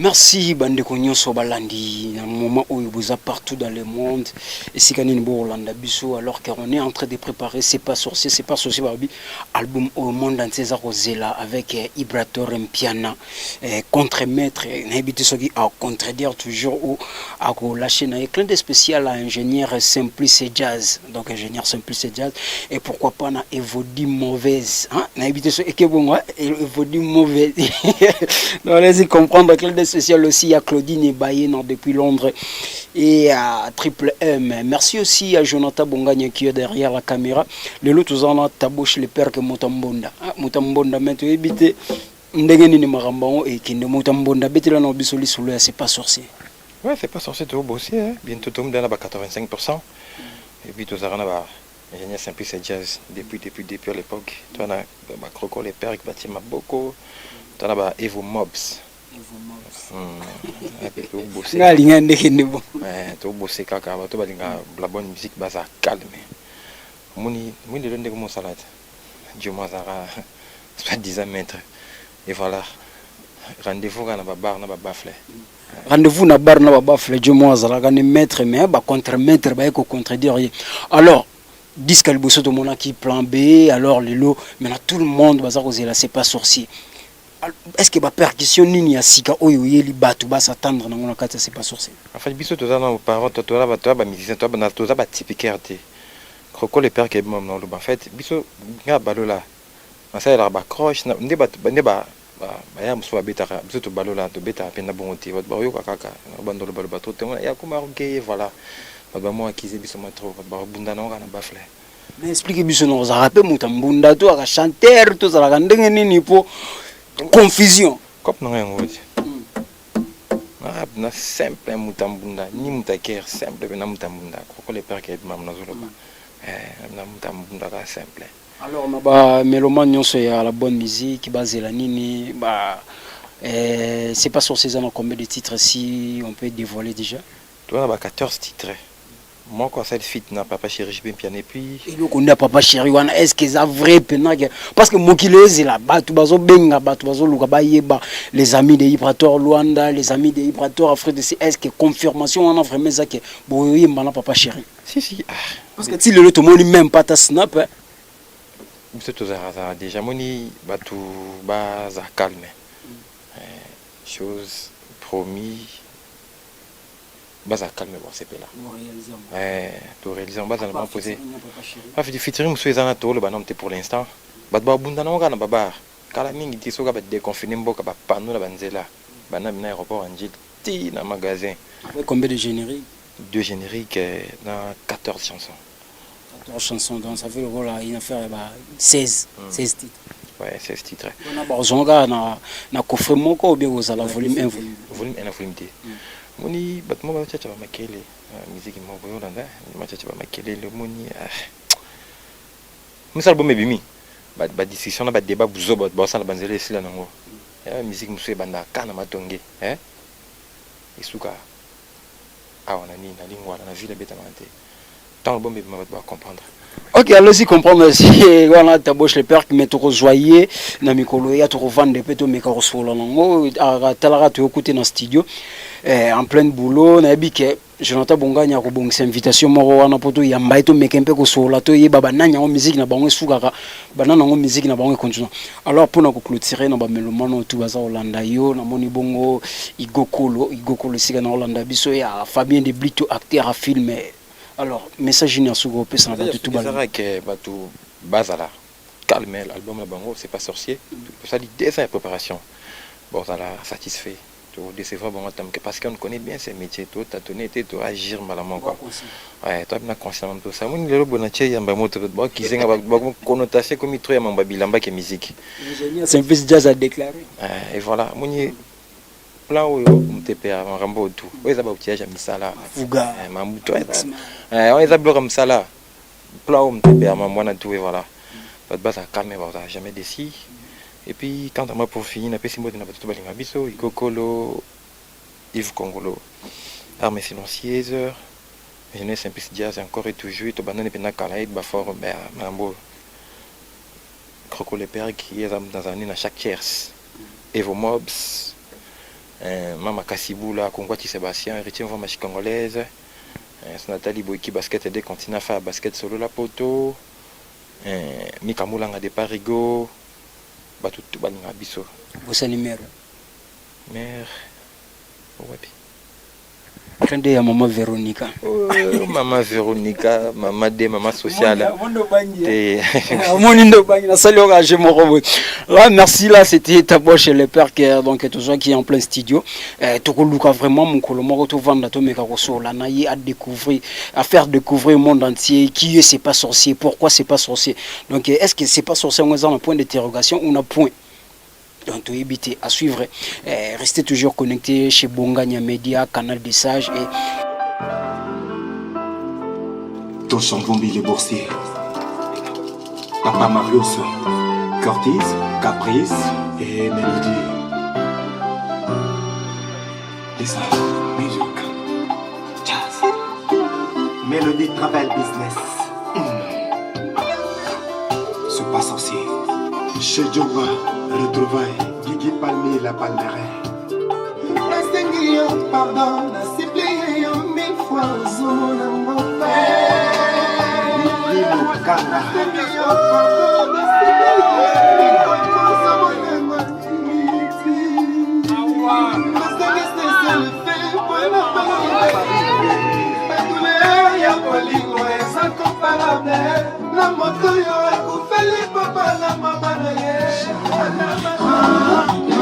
Merci bande konyoso balandi un moment où vous êtes partout dans le monde et si kanini bo Rolanda biso alors qu'on est en train de préparer c'est pas sorcier babi album au monde entier za kozela avec Ibrator Mpiana contre-maître n'habite soki à contredire toujours ou à lâcher na clin de spécial à ingénieur Simplice Jazz donc ingénieur Simplice Jazz et pourquoi pas na Evodi mauvaise hein n'habite so que bon Evodi mauvaise donc allez-y comprendre clin de spécial aussi à Claudine Ebaye depuis Londres et à Triple M. Merci aussi à Jonathan Bonganya qui est derrière la caméra. Le lot tous en tabouche le père que Motambonda. Motambonda maintenant éviter ndengeni ni marambao et qui ne Motambonda betela no bisoli solo c'est pas sorcier. Ouais, c'est pas sorcier tout bosser hein. Bientôt tout le monde est là 85%. Et puis tous arana ba ingénieur Simplice Jazz depuis l'époque. Tu as ba Croco les pères qui bâtit ma beaucoup. Tu as ba Evo Mobs. To bosser kaka to balinga la bonne musique baza calme moni de l'onde comme salade Dieu mazara soit 10 mètres et voilà rendez-vous na bar na bafle rendez-vous na bar na bafle Dieu mazara ga ni maître mais ba contre maître ba ko contredire alors disque alboso to mona qui plan B alors les lots maintenant tout le monde baza kozela c'est pas sorcier. Est-ce que ma percussion nini asika oyo yeli batu ba s'attendre na ngona kata c'est pas sorcier. En fait biso to za na parents to la ba musicien to ba na to za ba typiquité. Croco les pères que mom na lo en fait biso nga balola. Na ça la ba croche na ne ba ya mso beta biso to balola to beta pena bonti ba yo kaka na bando lo balo ba to temo ya kuma roké voilà. Ba mo akize biso ma trop ba bunda na ngana ba fle. Mais explique biso no za rapper mutambunda to aka chanteur to za la ndenge nini po confusion comme non rien ngoti na simple mutambunda ni mutaker simple na mutambunda ko les pères qui mam na zoloba na mutambunda ka simple alors na ba mélomane nyonso ya la bonne musique bazela nini ba c'est pas sur ces ans combien de titres si on peut dévoiler déjà toi na ba 14 titres. Moi quand ça fit na papa chéri je bien piano et puis et le connait papa chéri wana est-ce que ça vrai penage parce que mokilezi là batu bazo benga batu bazo luka ba yeba les amis de Ibrator Luanda les amis de Ibrator Afrique de est-ce que confirmation on a vraiment ça que boyi mbana papa chéri si parce que si le tout monde même pas ta snap hein c'est tout ça déjà moni batu ba za calme chose promis baza calme bon c'est là to réaliser on baza na poser pas fait featuring monsieur ezana to le banam te pour l'instant ba bunda na ngana baba kala mingi ti soka ba déconfiner mboka ba pano na banzela bana mina aéroport anjil ti na magasin avec combien de génériques 2 génériques dans 14 chansons 14 chansons donc ça fait le rôle il a fait 16 titres ouais 16 titres on a bazonga na coffre moko ou bien vous allez volume 1 volume 1 volume 2 moni batmo ba chacha ba makele musique mo boyo landa ma chacha ba makele le moni musal bo mebimi ba discussion na ba débat buzo ba sala banzele sila nango musique musu banda kana matonge isuka awana ni na lingwa na ville beta mante tant bo mebima ba comprendre. Ok, allez-y comprendre si on a taboche les pères qui mettent au joyer na mikolo ya to revendre peut to meka rosola nango a talara to écouter dans studio en plein boulot na bike Jonathan Bonganya ko bongisa invitation moko wana poto ya mbai to meka mpe ko sola to ye baba nanya ngo musique na bango sukaka banana ngo musique na bango continue alors pour na ko clôturer na ba melomano tout baza Holanda yo na moni bongo igokolo sika na Holanda biso ya Fabien de Blito acteur à film. Alors, message ni asugo pesa na batu tout ça que batu bazala calme l'album la bango c'est pas sorcier ça dit déjà en préparation bon ça l'a satisfait to décevoir bon parce qu'on connaît bien ces métiers tout t'as donné tu agir malamment quoi ouais toi bien conscient tout ça mon lelo bonache ya mbamo to bon qui zenga ba connotation comme trop ya mamba bilamba que musique c'est un peu jazz à déclarer et voilà mon plan où mtepe rambo tout oza ba utiage misala fuga mamuto oza bloc comme ça là plan où mtepe mwana tout et voilà ba ça calme ba jamais décis et puis quand on m'a pour finir na pesi mode na bato balinga biso ikokolo Yves Congolo armes silencieuses jeunesse Simplice Jazz encore et toujours to banane pena kalaïd ba fort mambo Croco les pères qui est dans un à chaque tierce Evo Mobs Mama Kassiboula, Kongwati Sébastien, Héritier Mvamachi Congolaise, Nathalie Boiki Basket des Continents Fa Basket Solo La Poto, Mika Moulanga de Parigo, Batutu Balinga Biso. Vous êtes numéro. Mère. Ouais. Kende ya Maman Véronica. Oh, Maman Véronica, Maman de Maman sociale. Là, merci, là, c'était Tabo chez le père qui est donc toujours qui est en plein studio. Tokoluka vraiment mon colombo to vendre to meka koso la naïe à découvrir, à faire découvrir le monde entier qui est c'est pas sorcier, pourquoi c'est pas sorcier. Donc est-ce que c'est pas sorcier on a un point d'interrogation ou un point. Donc, éviter à suivre. Restez toujours connectés chez Bongania Media, Canal des Sages. Et... Ton Chambombi les boursiers. Papa Marius, Curtis, Caprice et Mélodie. Listen, music, jazz. Mélodie Travel Business. C'est pas sorcier. Chez Jova, retrouvailles, Guigui Palmier, la Palmeraie. Nasengi pardon, na supplié mille fois, mon amour père. Lilo Kanga. Nasengi pardon, na supplié mon amour. Nasengi c'est le fait, pour la paix. La douleur, y'a pas l'île, c'est incomparable. La moto, y'a coupé papa, la maman.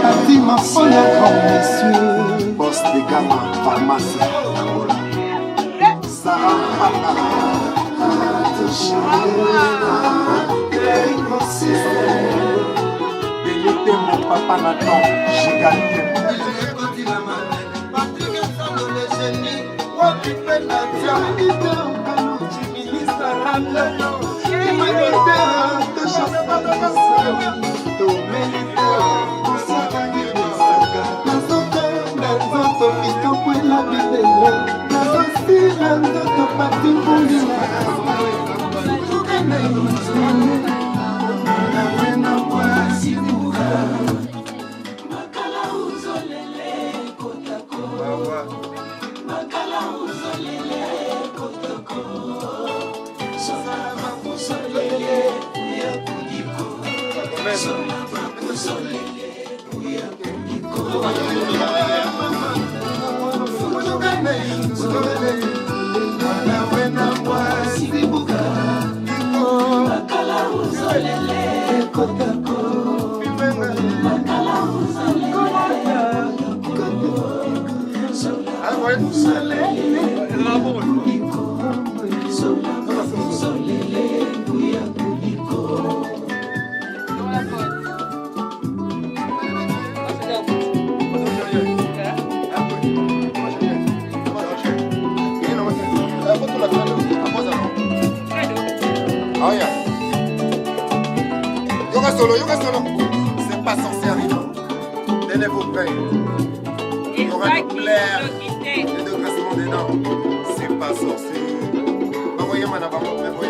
Fatima Fola, grand monsieur, boss de Gama, pharmacie, Sarah Papa, Bénédé mon papa Nathan, Gigante. Yoga solo, c'est pas censé arriver. Tenez vos prêts. Il y aura du clair et de grassement des dents. C'est pas sorcier. Envoyez-moi là-bas, envoyez-moi.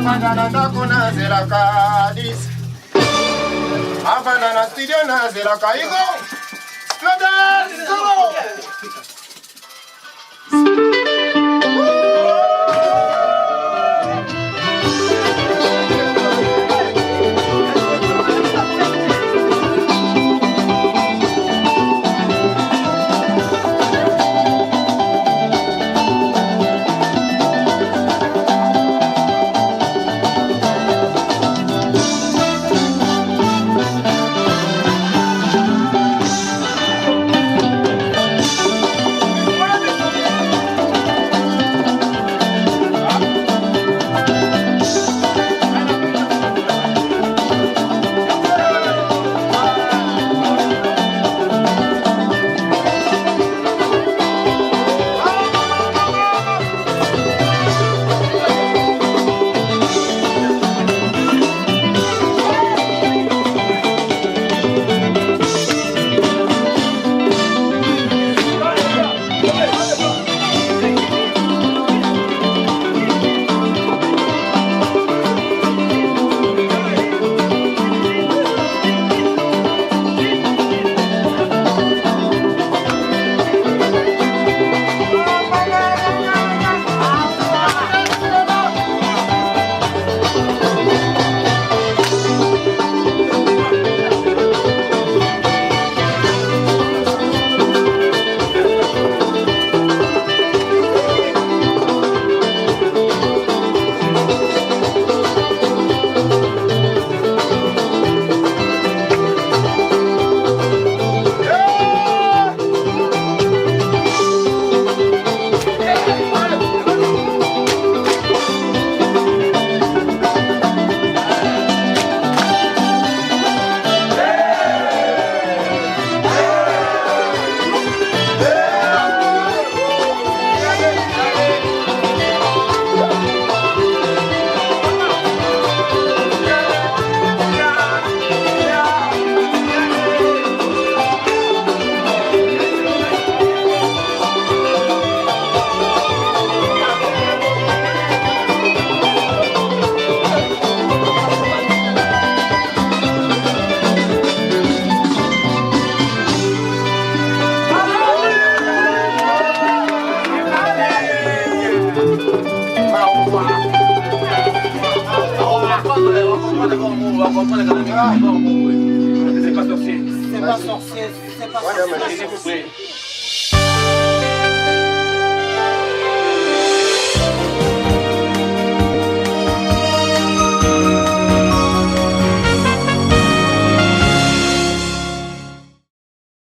Abanda na ndako nazelaka 10. Abanda na studio nazelaka Igo. Flodel, solo. C'est pas sorcier, c'est pas sorcier.